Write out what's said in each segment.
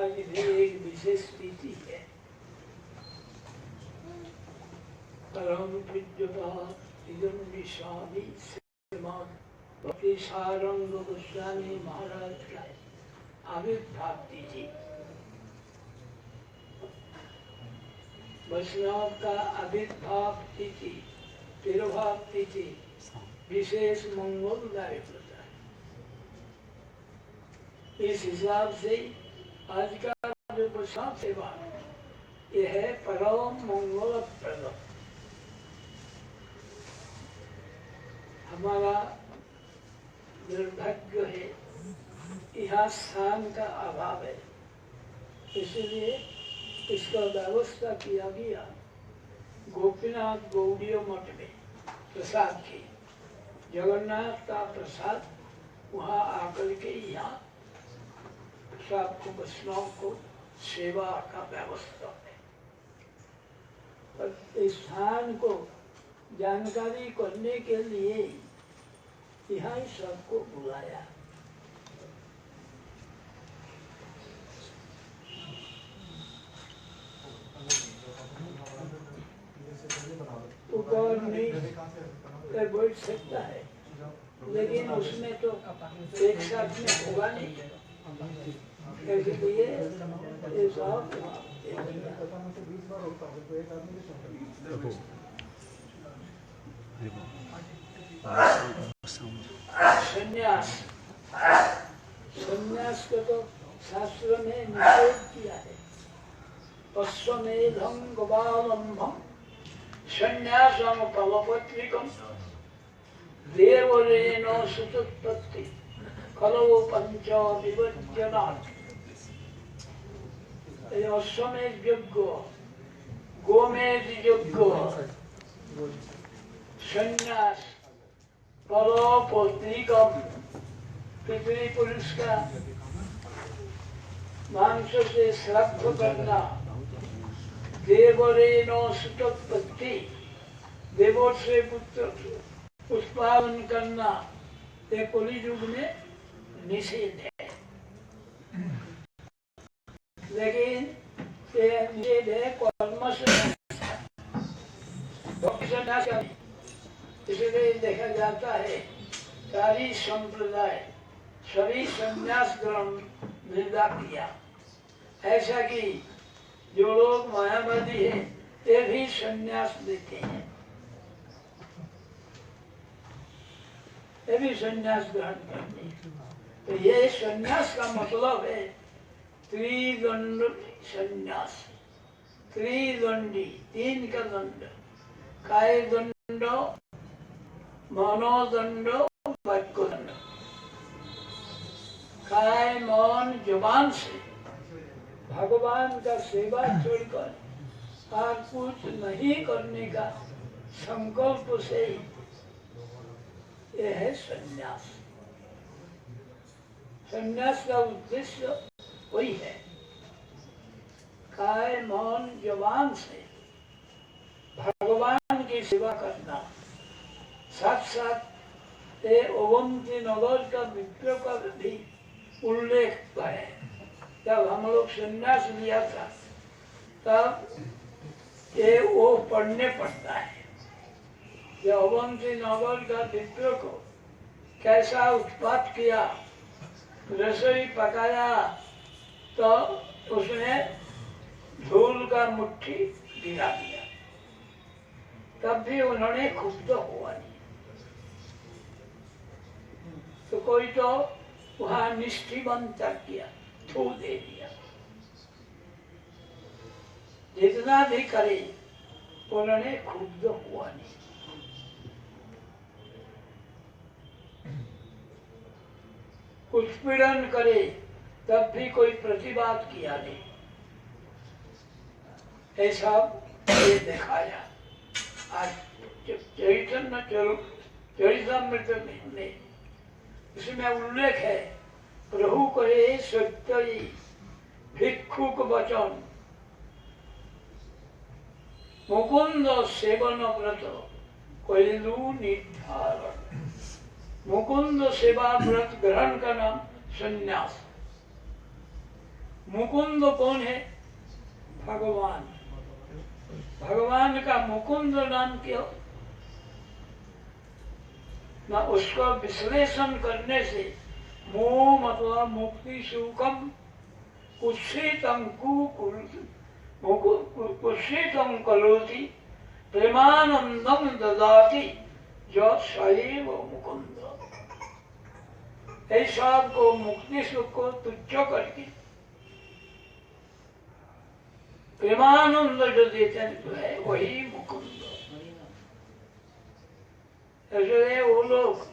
आज भी एक विशेष स्थिति है। परम पूज्य स्वामी श्रीमान भक्ति सारंग गोस्वामी महाराज का आविर्भाव तिथि, वैष्णव का आविर्भाव तिथि, तिरुभाव तिथि विशेष मंगलदायक होता है। इस हिसाब से आज का जो वैष्णव सेवा यह है परम मंगलप्रद। हमारा दुर्भाग्य है यहाँ स्थान का अभाव है, इसलिए इसका व्यवस्था किया गया गोपीनाथ गौड़ीय मठ में प्रसाद की। जगन्नाथ का प्रसाद वहाँ आकर के यहाँ सबको वैष्णव को सेवा का व्यवस्था है। पर इस स्थान को जानकारी करने के लिए यहाँ ही सबको बुलाया। ऊपर नहीं बैठ सकता है, लेकिन उसमें तो एक साथ में होगा नहीं, इसलिए ये सब संन्यास, संन्यास को तो शास्त्र में निषेध किया है। अश्वमेधं गवालंबं संन्यासं फलपत्रिकं देवरेण सुतुत्पत्ति खलो पंच विवर्जनात्। अश्वमेध यज्ञ, गोमेध यज्ञ, संन्यास, फलपत्रिकं पितृपुरुष का मांस से श्राद्ध करना, देवरेण सुतोत्पत्ति, देवों से पुत्र उत्पादन करना, ये कलियुग में निषेध है। लेकिन ये निषेध है कर्म से, भक्ति संन्यास का नहीं। इसलिए देखा जाता है सारी संप्रदाय सभी संन्यास ग्रहण निर्दा किया। ऐसा कि जो लोग मायावादी हैं ये भी संन्यास लेते हैं, ये भी संन्यास ग्रहण करते हैं। तो ये संन्यास का मतलब है त्रिदंड संन्यास। त्रिदंडी, तीन का दंड, काय दंड, मनोदंड, वाक्य दंड। काय मन जुबान से भगवान का सेवा छोड़कर और कुछ नहीं करने का संकल्प से यह है संन्यास। संन्यास का उद्देश्य वही है, काय मन जुबान से भगवान की सेवा करना। साथ साथ ये अवंती नगर का विप्र का भी उल्लेख है। जब हम लोग संन्यास लिया था तब ये वो पढ़ने पड़ता है। जब अवंती नगर का विप्र को कैसा उत्पात किया, रसोई पकाया, तो उसने धूल का मुट्ठी गिरा दिया, तब भी उन्होंने क्षुब्ध हुआ नहीं। तो कोई तो वहाँ निष्ठीबंध किया, थू दे दिया। जितना भी करे उन्होंने क्षुब्ध हुआ नहीं। उत्पीड़न करे तब भी कोई प्रतिवाद किया नहीं। ऐसा ये दिखाया। आज चैतन्य चरितामृत में इसमें उल्लेख है, प्रभु करे सत्य भिक्षुक वचन मुकुंद सेवन व्रत कैलू निर्धारण। मुकुंद सेवा व्रत ग्रहण का नाम संन्यास। मुकुंद कौन है? भगवान। भगवान का मुकुंद नाम क्यों? ना उसको विश्लेषण करने से मोह मतलब मुक्ति सुखम कुत्सितम कुत्सितम करोति प्रेमानंदम ददाति जो सैव मुकुंद। ऐसा को मुक्ति सुख को तुच्छ करके प्रेमानंद जो देते हैं वही मुकुंद। इसलिए वो लोग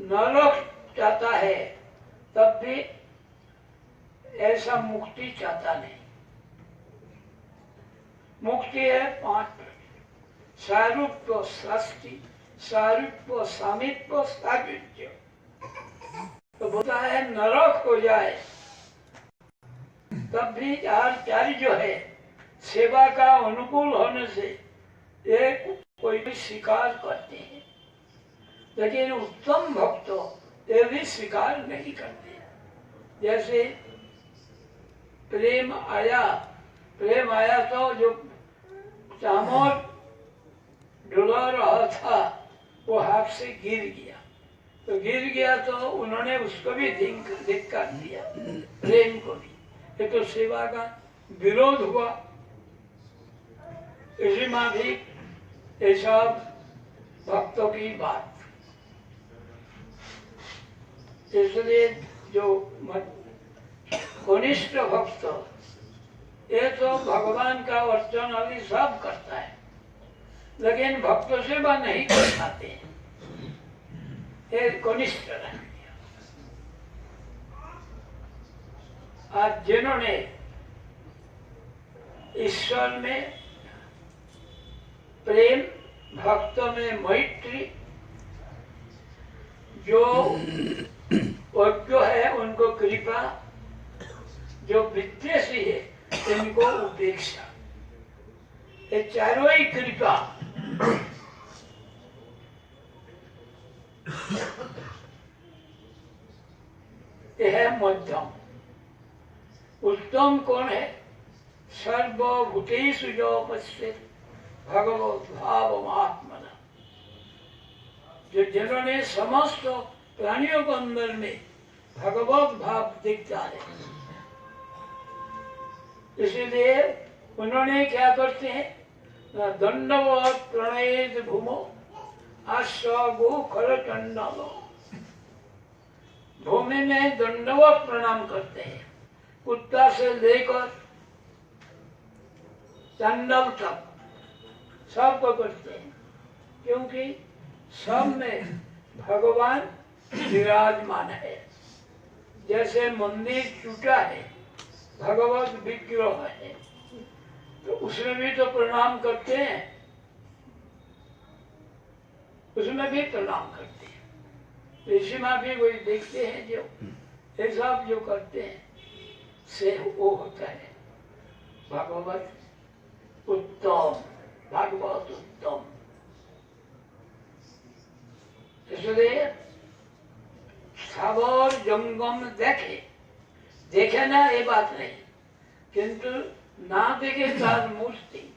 नरक चाहता है तब भी ऐसा मुक्ति चाहता नहीं। मुक्ति है 5 सारूप्य सृष्टि, सारूप्य सामीप्य सायुज्य। तो बोलता है नरक हो जाए तब भी चार जो है सेवा का अनुकूल होने से एक कोई भी स्वीकार करते हैं, लेकिन उत्तम भक्त ये भी स्वीकार नहीं करते। जैसे प्रेम आया तो जो चामर डुला रहा था वो हाथ से गिर गया तो उन्होंने उसको भी धिक्कार दिया, प्रेम को भी। ये तो सेवा का विरोध हुआ। इसी में भी ये सब भक्तों की बात। इसलिए जो कनिष्ठ भक्त ये तो भगवान का अर्चन आदि सब करता है, लेकिन भक्त सेवा नहीं कर पाते। ये कनिष्ठ रह गया। आज जिन्होंने ईश्वर में प्रेम, भक्त में मैत्री, जो है उनको कृपा, जो विद्वेषी है इनको उपेक्षा, ये चारों ही कृपा। यह है मध्यम। उत्तम कौन है? सर्वभूतेषु जो पश्यति भगवत भाव आत्मना, जो जिन्होंने समस्त प्राणियों के अंदर में भगवत भाव दिखता है। इसीलिए उन्होंने क्या करते हैं? दंडवत प्रणयेत भूमो आश्वागो खर चंडालो। भूमि में दंडवत प्रणाम करते हैं, कुत्ता से लेकर चंडल तक सबको करते हैं, क्योंकि सब में भगवान विराजमान है। जैसे मंदिर टूटा है, भगवत विग्रह है, तो उसमें भी तो प्रणाम करते हैं, उसमें भी प्रणाम करते हैं। इसी में भी वही देखते हैं जो ये सब जो करते हैं से वो होता है भगवत उत्तम, भागवत उत्तम। इसलिए स्थावर जंगम देखे ना ये बात नहीं, किंतु ना देखे तार मूर्ति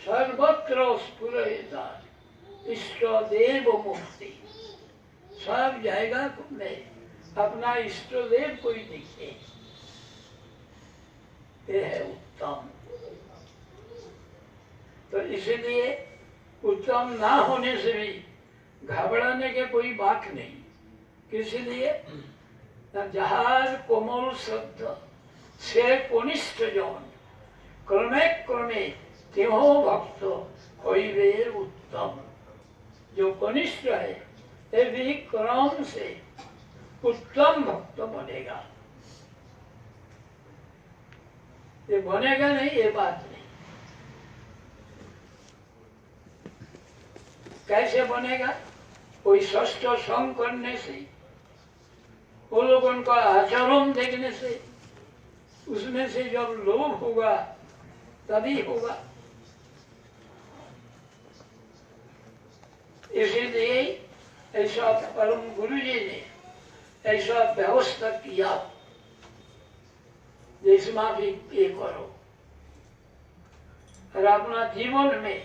सर्वत्र स्फुरयेत इष्ट देव मूर्ति। सब जाएगा में अपना इष्ट देव को ही देखते। ये है उत्तम। तो इसलिए उत्तम ना होने से भी घबराने की कोई बात नहीं। किस लिए? जहार कोमल शब्द से कनिष्ठ जन क्रमे क्रमे त्यों भक्त होइबे उत्तम। जो कनिष्ठ है ये भी क्रम से उत्तम भक्त बनेगा। ये बनेगा नहीं ये बात नहीं। कैसे बनेगा? कोई षष्ठ संग करने से, वो लोगों का आचरण देखने से, उसमें से जब लोभ होगा तभी होगा। इसीलिए ऐसा परम गुरु जी ने ऐसा व्यवस्था किया देशમાં भी ये करो। और अपना जीवन में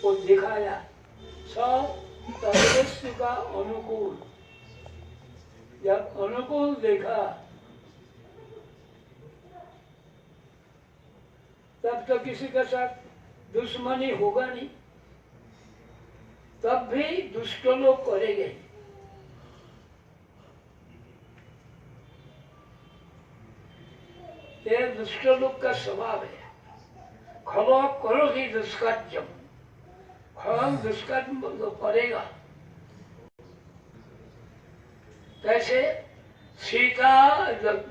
वो दिखाया सब परिवेश का अनुकूल। जब अनुकूल देखा तब तो किसी के साथ दुश्मनी होगा नहीं, तब भी दुष्ट लोग करेंगे। ये दुष्ट लोग का स्वभाव है। खलो करो ही दुष्कर्म, खल दुष्कर्म करेगा। कैसे सीता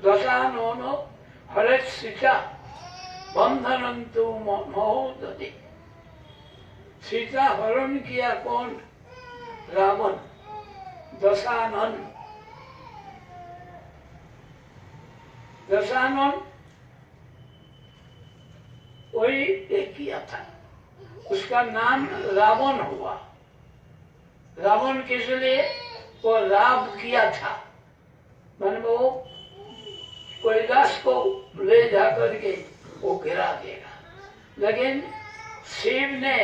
दशानो हरत सीता बंधनंतु महोदधि। सीता हरण किया कौन? रावण। दशानन, दशानन वही एक किया था, उसका नाम रावण हुआ। रावण किस लिए? वो राव किया था, मन वो कैलाश को ले जाकर के वो गिरा देगा। लेकिन शिव ने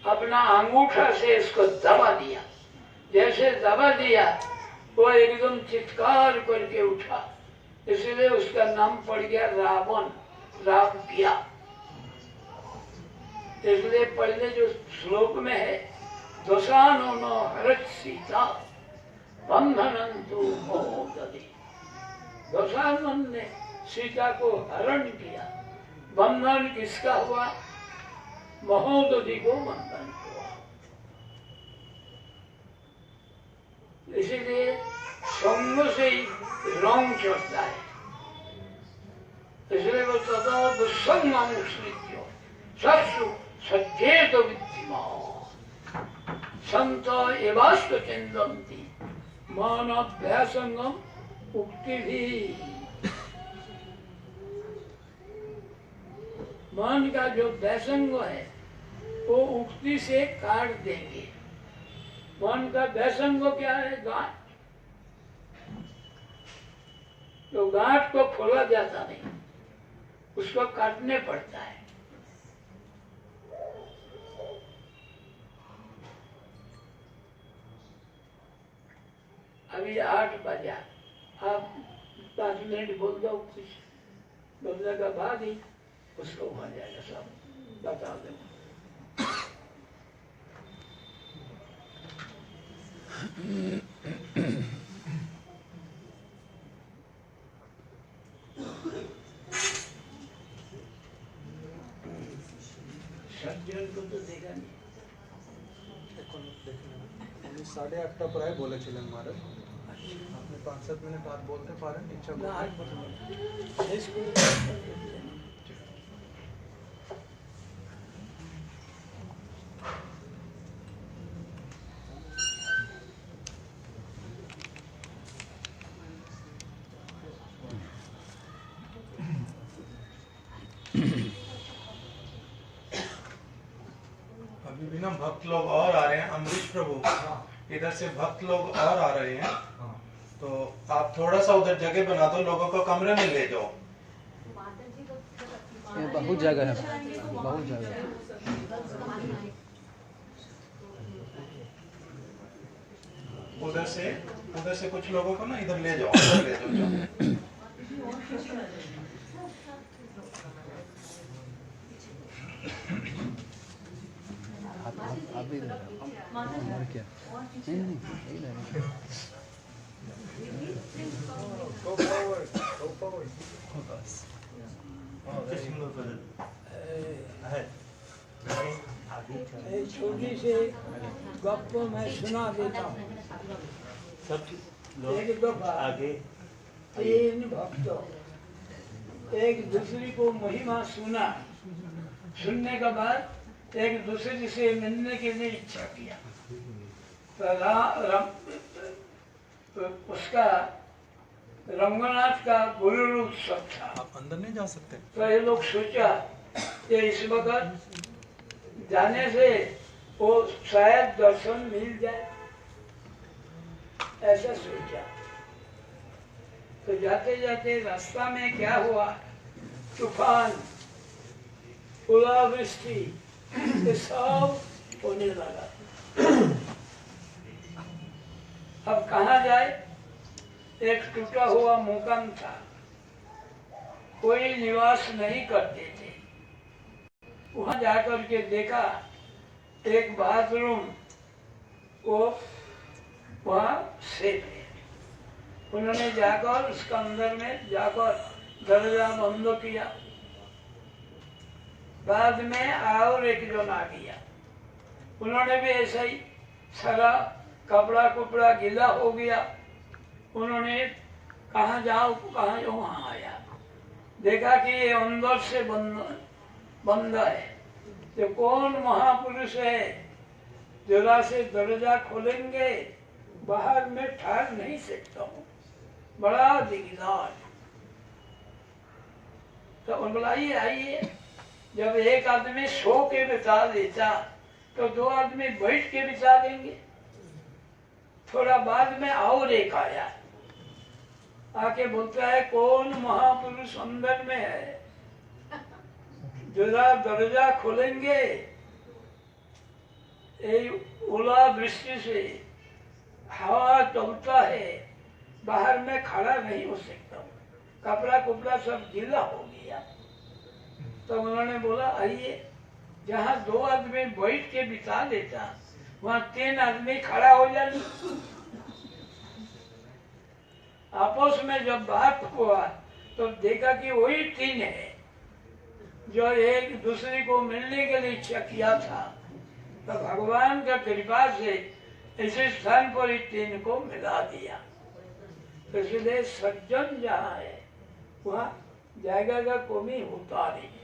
अपना अंगूठा से इसको दबा दिया। जैसे दबा दिया वो एकदम चित्कार करके उठा, इसलिए उसका नाम पड़ गया रावण, राव किया। इसलिए पहले जो श्लोक में है दशानो हरत सीता बंधनंतु महोदधि। दशानन ने सीता को हरण किया। बंधन किसका हुआ? महोदधि को बंधन हुआ। इसीलिए संग से ही रंग चढ़ता है। इसलिए वो तथा दुस्संगम श्रीत्यो सत्सु सज्जेत विद्धिमान् संत एवास्त चिंतन्ति मान अभ्यासंगम उक्ति भी। मन का जो व्यासंग है वो उक्ति से काट देंगे। मन का व्यासंग क्या है? गांठ। तो गांठ को खोला जाता नहीं, उसको काटने पड़ता है। अभी 8 बजा, आप 5 मिनट बोल दो, कुछ बोलने का बाद ही उसको हो जाएगा, सब बता दो। सज्जन को तो देखा नहीं। 8:30 প্রায় বলেছিলেন মহারাজ, আপনি 5-7 মিনিট আর বলতে পারেন ইচ্ছা अभी भी ना भक्त लोग और आ रहे हैं। अमरीश प्रभु इधर से भक्त लोग और आ रहे हैं, तो आप थोड़ा सा उधर जगह बना दो, लोगों को कमरे में ले जाओ। बहुत जगह है, बहुत जगह है। उधर से कुछ लोगों को ना इधर ले जाओ, ले जाओ। आप भी और क्या? नहीं Go forward, go forward. बस छोटी सी गप मैं सुना देता हूँ। एक दफा आगे 3 भक्त एक दूसरे को महिमा सुना, सुनने के बाद एक दूसरे से मिलने के लिए इच्छा किया। तो उसका रंगनाथ का गुरु उत्सव था। आप अंदर नहीं जा सकते। तो ये लोग सोचा कि इस वक्त जाने से वो शायद दर्शन मिल जाए, ऐसा सोचा। तो जाते जाते रास्ता में क्या हुआ तूफान, ओलावृष्टि, ये सब होने लगा। अब कहाँ जाए? एक टूटा हुआ मकान था, कोई निवास नहीं करते थे। वहां जाकर के देखा एक बाथरूम, वो वहां सेफ है। उन्होंने जाकर उसका अंदर में जाकर दरवाजा बंद किया। बाद में और एक जन आ गया, उन्होंने भी ऐसा ही, सारा कपड़ा कुपड़ा गीला हो गया। उन्होंने कहाँ जाओ कहाँ जाओ, वहां आया, देखा कि ये अंदर से बंद है। तो कौन महापुरुष है, जरा से दरवाजा खोलेंगे, बाहर में ठहर नहीं सकता हूँ, बड़ा दिग्गज। तो बोला आइए आइए। जब एक आदमी सो के बिता देता तो दो आदमी बैठ के बिता देंगे। थोड़ा बाद में और एक आया, आके बोलता है कौन महापुरुष अंदर में है, जरा दरवाजा खोलेंगे, ओला वृष्टि से हवा चलता है, बाहर में खड़ा नहीं हो सकता, कपड़ा कुपड़ा सब गीला हो गया। तो उन्होंने बोला आइए, जहाँ दो आदमी बैठ के बिता देता वहाँ 3 आदमी खड़ा हो जाए। आपस में जब बात हुआ तो देखा कि वही 3 है जो एक दूसरे को मिलने के लिए इच्छा किया था। तो भगवान का कृपा से इसी स्थान पर ही 3 को मिला दिया। तो इसलिए सज्जन जहाँ है वहाँ जाएगा का कमी होता नहीं।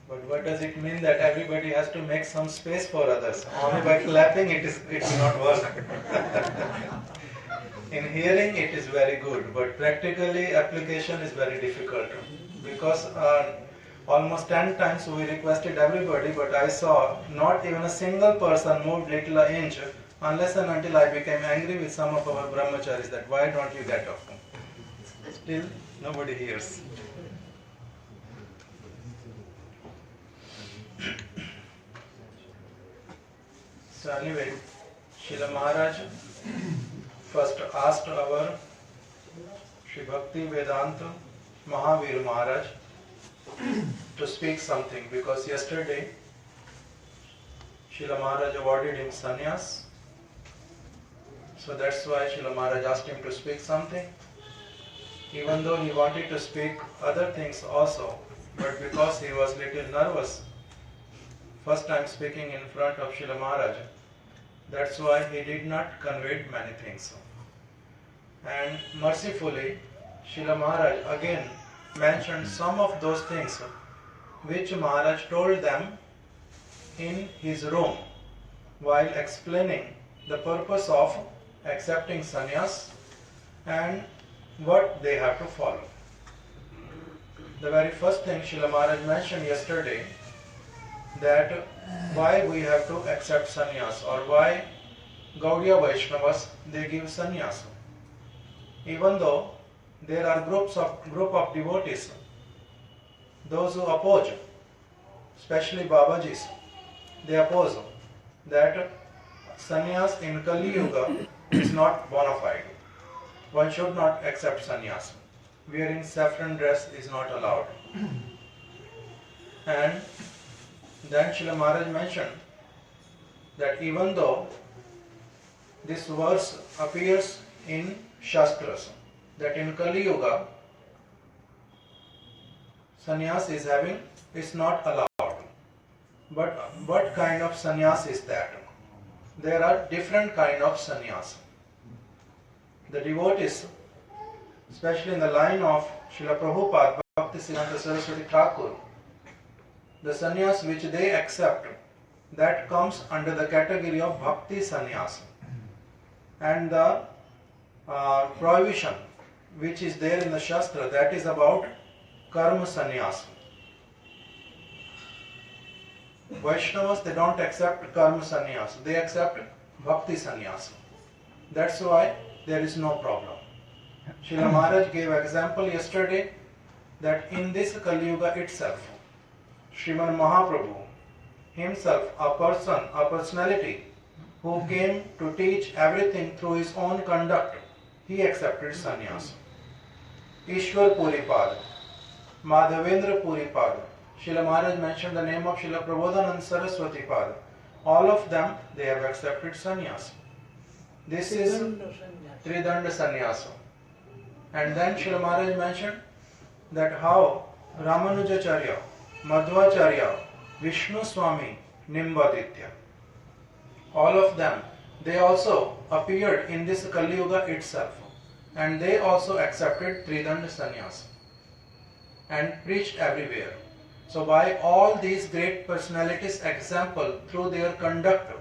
But what does it mean that everybody has to make some space for others? Only by clapping it will not work. In hearing it is very good, but practically application is very difficult because almost 10 times we requested everybody, but I saw not even a single person moved little an inch unless and until I became angry with some of our brahmacharis that why don't you get up? Still nobody hears. So anyway, Srila Maharaj first asked our Sri Bhakti Vedanta Mahavir Maharaj to speak something because yesterday Srila Maharaj awarded him sannyas. So that's why Srila Maharaj asked him to speak something. Even though he wanted to speak other things also, but because he was little nervous, first time speaking in front of Srila Maharaj, that's why he did not convey many things. And mercifully, Srila Maharaj again mentioned some of those things which Maharaj told them in his room while explaining the purpose of accepting sannyas and what they have to follow. The very first thing Srila Maharaj mentioned yesterday, that why we have to accept sannyas or why Gaudiya Vaishnavas they give sannyas. Even though there are group of devotees, those who oppose, especially Babajis, they oppose that sannyas in Kali Yuga is not bona fide. One should not accept sannyas. Wearing saffron dress is not allowed. And then Srila Maharaj mentioned that even though this verse appears in Shastras, that in Kali Yuga sannyas is not allowed. But what kind of sannyas is that? There are different kind of sannyas. The devotees, especially in the line of Srila Prabhupada, Bhaktisiddhanta Saraswati Thakur, the sannyas which they accept, that comes under the category of bhakti sannyas. And the prohibition which is there in the Shastra, that is about karma sannyas. Vaishnavas, they don't accept karma sannyas, they accept bhakti sannyas. That's why there is no problem. Srila Maharaj gave example yesterday that in this Kali Yuga itself, Sriman Mahaprabhu himself, a person, a personality who came to teach everything through his own conduct, he accepted sannyas. Ishwar Puripad, Madhavendra Puripad, Srila Maharaj mentioned the name of Srila Prabodhanand Saraswati Pad. All of them, they have accepted sannyas. This is Tridanda sannyasa. And then Srila Maharaj mentioned that how Ramanujacharya, Madhvacharya, Vishnu Swami, Nimbaditya, all of them, they also appeared in this Kali Yuga itself, and they also accepted Tridanda sannyasa and preached everywhere. So by all these great personalities' example through their conduct,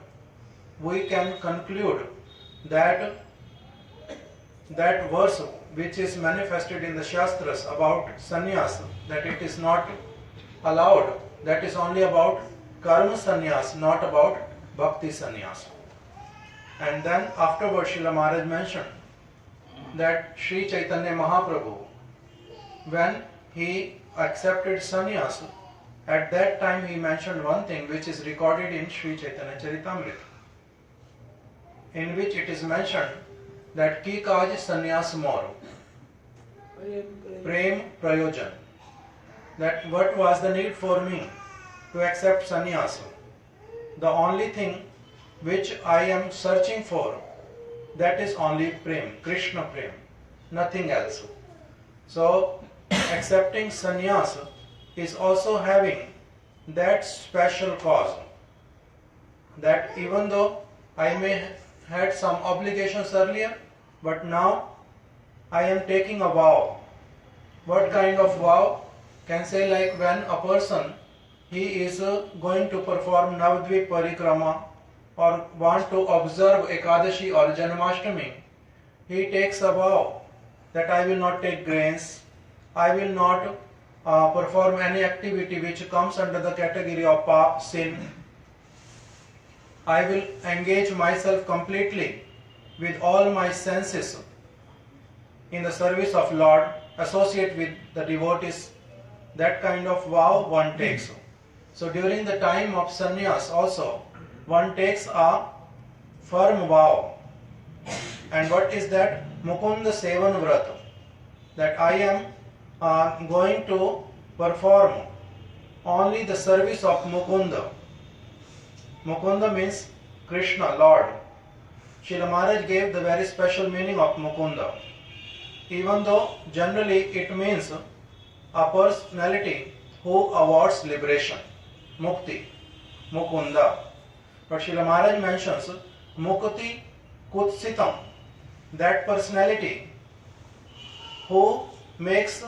we can conclude that verse which is manifested in the Shastras about sannyas, that it is not allowed, that is only about karma sannyas, not about bhakti sannyas. And then afterwards Srila Maharaj mentioned that Sri Chaitanya Mahaprabhu, when he accepted sannyas, at that time he mentioned one thing which is recorded in Sri Chaitanya Charitamrita, in which it is mentioned that ki kaj sannyas mor, prem prayojan, that what was the need for me to accept sannyas. The only thing which I am searching for, that is only prem, Krishna prem, nothing else. So accepting sannyas is also having that special cause, that even though I may had some obligations earlier, but now I am taking a vow. What kind of vow? Can say like when a person, he is going to perform Navadvip Parikrama or want to observe Ekadashi or Janmashtami, he takes a vow that I will not take grains, I will not perform any activity which comes under the category of pap, sin. I will engage myself completely with all my senses in the service of Lord, associate with the devotees. That kind of vow one takes. So during the time of sannyas also, one takes a firm vow. And what is that? Mukunda Sevan Vrata. That I am going to perform only the service of Mukunda. Mukunda means Krishna, Lord. Srila Maharaj gave the very special meaning of Mukunda. Even though generally it means a personality who awards liberation, Mukti, Mukunda. But Srila Maharaj mentions Mukti Kutsitam, that personality who makes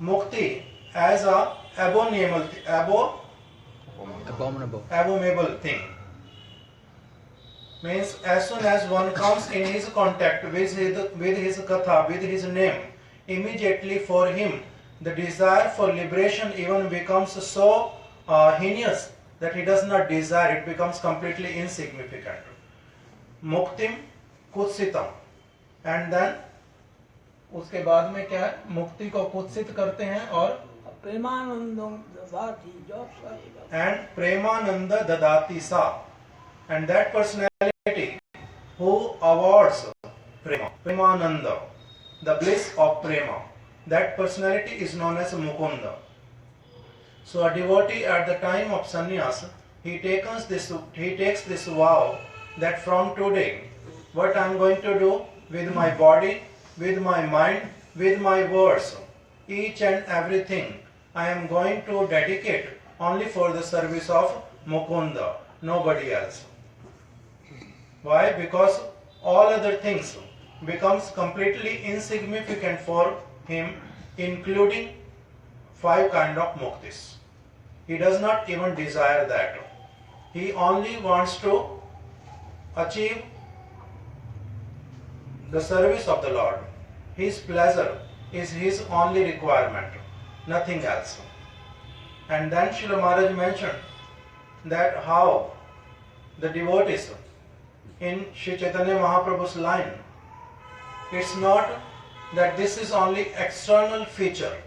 Mukti as a abominable thing. Means as soon as one comes in his contact with his katha, with his name, immediately for him the desire for liberation even becomes so heinous that he does not desire, it becomes completely insignificant. Muktim kutsitam. And then उसके बाद में क्या है, मुक्ति को कुत्सित करते हैं और Premanandam Dadati Jopsa. And Premananda Dadati Sa. And that personality who awards Prema, Premananda, the bliss of Prema, that personality is known as Mukunda. So a devotee at the time of sannyas, he takes this vow that from today, what I am going to do with my body, with my mind, with my words, each and everything I am going to dedicate only for the service of Mukunda, nobody else. Why? Because all other things becomes completely insignificant for him, including 5 kind of muktis. He does not even desire that. He only wants to achieve the service of the Lord. His pleasure is his only requirement, nothing else. And then Srila Maharaj mentioned that how the devotees in Sri Chaitanya Mahaprabhu's line, it's not that this is only external feature.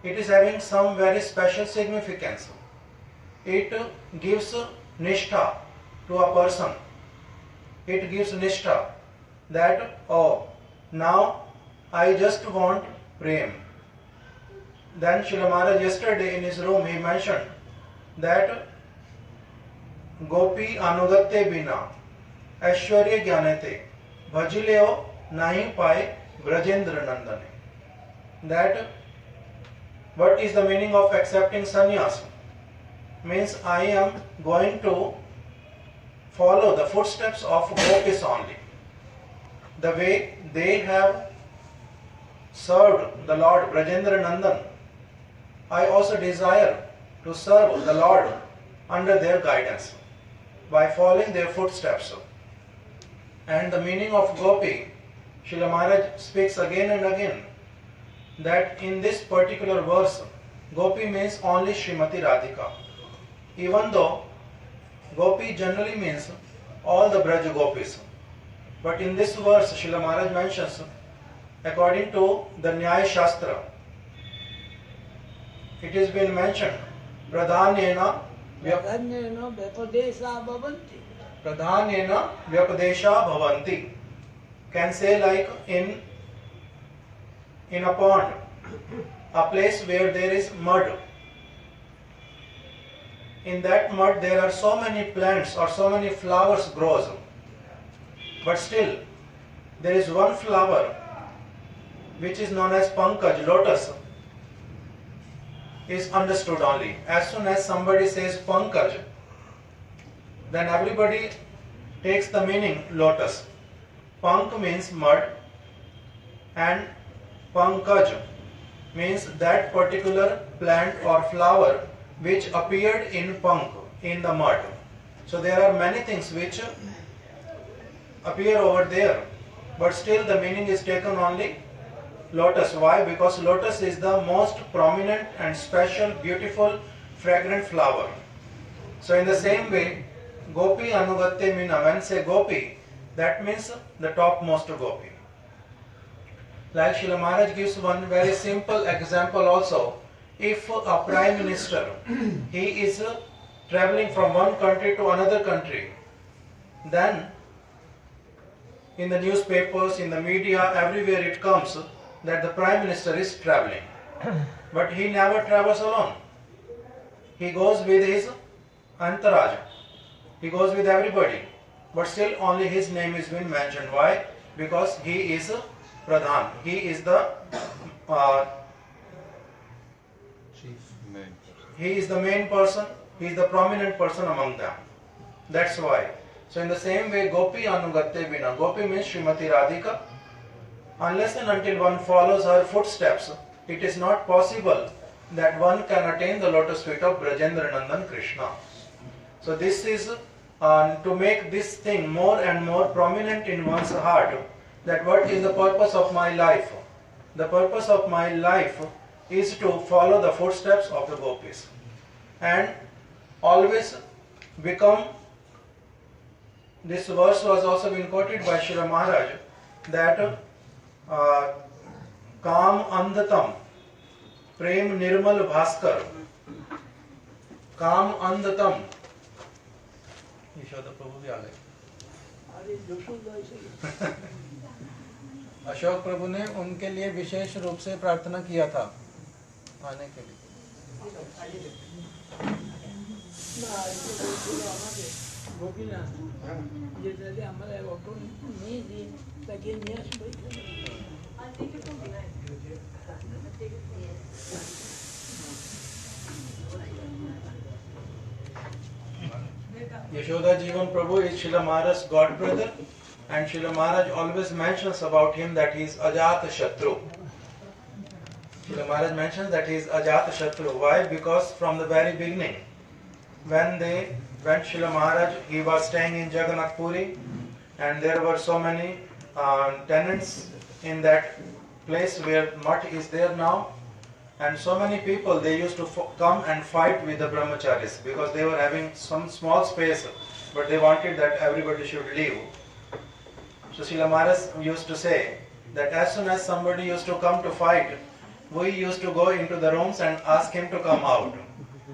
It is having some very special significance. It gives nishtha to a person. It gives nishtha that, oh, now I just want prem. Then Srila Maharaj yesterday in his room he mentioned that Gopi anugatte bina aishwarya jnanate bhajileo nahi paye Brajendra Nandane. That what is the meaning of accepting sannyas? Means I am going to follow the footsteps of gopis only. The way they have served the Lord Brajendra Nandan, I also desire to serve the Lord under their guidance by following their footsteps. And the meaning of gopi, Srila Maharaj speaks again and again that in this particular verse, gopi means only Srimati Radhika. Even though gopi generally means all the Braj gopis. But in this verse, Srila Maharaj mentions, according to the Nyaya Shastra, it has been mentioned, Pradhanena Pradhanena Vyapadesha Bhavanti. Pradhanena Vyapadesha Bhavanti. Can say like in a pond, a place where there is mud. In that mud there are so many plants or so many flowers grows. But still, there is one flower which is known as Pankaj, lotus, is understood only. As soon as somebody says Pankaj, then everybody takes the meaning lotus. Pank means mud and Pankaj means that particular plant or flower which appeared in Pank, in the mud. So there are many things which appear over there, but still the meaning is taken only lotus. Why? Because lotus is the most prominent and special, beautiful, fragrant flower. So in the same way, gopi anugatte mina, when say gopi, that means the topmost gopi. Like Srila Maharaj gives one very simple example also. If a prime minister, he is traveling from one country to another country, then in the newspapers, in the media, everywhere it comes that the prime minister is traveling. But he never travels alone. He goes with his entourage. He goes with everybody. But still only his name is being mentioned. Why? Because he is Pradhan. He is the he is the main person. He is the prominent person among them. That's why. So in the same way, Gopi anugatte bina. Gopi means Srimati Radhika. Unless and until one follows her footsteps, it is not possible that one can attain the lotus feet of Brajendra Nandan Krishna. So this is to make this thing more and more prominent in one's heart, that what is the purpose of my life? The purpose of my life is to follow the footsteps of the gopis and always become. This verse was also been quoted by Srila Maharaj that Kam Andhatam Prem Nirmal Bhaskar Kam Andhatam Yashoda Prabhu भी आ गए अशोक प्रभु ने उनके लिए विशेष रूप से प्रार्थना किया था आने के लिए Yashoda Jivan Prabhu is Srila Maharaj's god brother, and Srila Maharaj always mentions about him that he is Ajata Shatru. Srila Maharaj mentions that he is Ajata Shatru. Why? Because from the very beginning, when Srila Maharaj, he was staying in Jagannath Puri, and there were so many tenants in that place where mutt is there now, And so many people, they used to come and fight with the brahmacharis because they were having some small space, but they wanted that everybody should leave. So Srila Maharaj used to say that as soon as somebody used to come to fight, we used to go into the rooms and ask him to come out.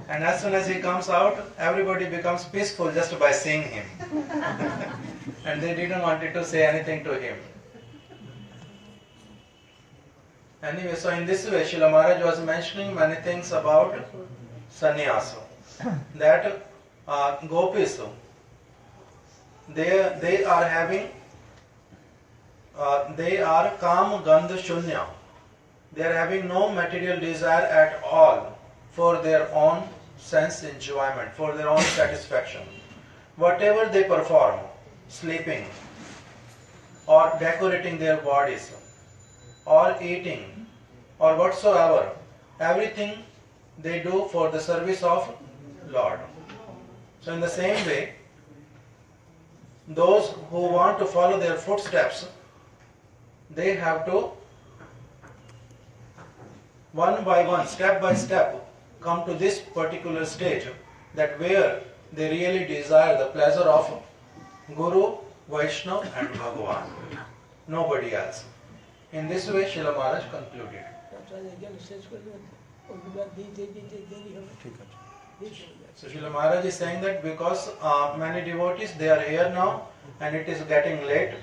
And as soon as he comes out, everybody becomes peaceful just by seeing him. And they didn't want to say anything to him. Anyway, so in this way, Srila Maharaj was mentioning many things about sannyasa. That gopis, they are having, they are kam gandha shunya. They are having no material desire at all for their own sense enjoyment, for their own satisfaction. Whatever they perform, sleeping, or decorating their bodies, or eating, or whatsoever, everything they do for the service of Lord. So in the same way, those who want to follow their footsteps, they have to one by one, step by step, come to this particular stage, that where they really desire the pleasure of Guru, Vaishnava and Bhagavan, nobody else. In this way, Srila Maharaj concluded. So Srila Maharaj is saying that because many devotees, they are here now and it is getting late,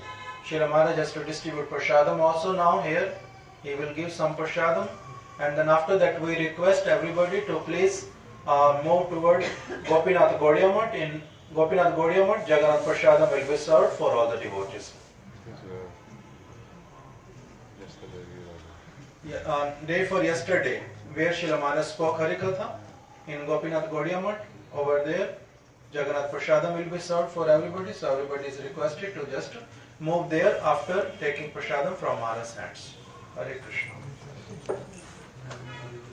Srila Maharaj has to distribute prasadam also now here. He will give some prasadam, and then after that we request everybody to please move toward Gopinath Gaudiya Math. In Gopinath Gaudiya Math, Jagannath prasadam will be served for all the devotees. Day for yesterday, where Srila Maharaj spoke Harikatha, in Gopinath Gaudiya Math, over there, Jagannath prasadam will be served for everybody, so everybody is requested to just move there after taking prasadam from Maharaj's hands. Hare Krishna.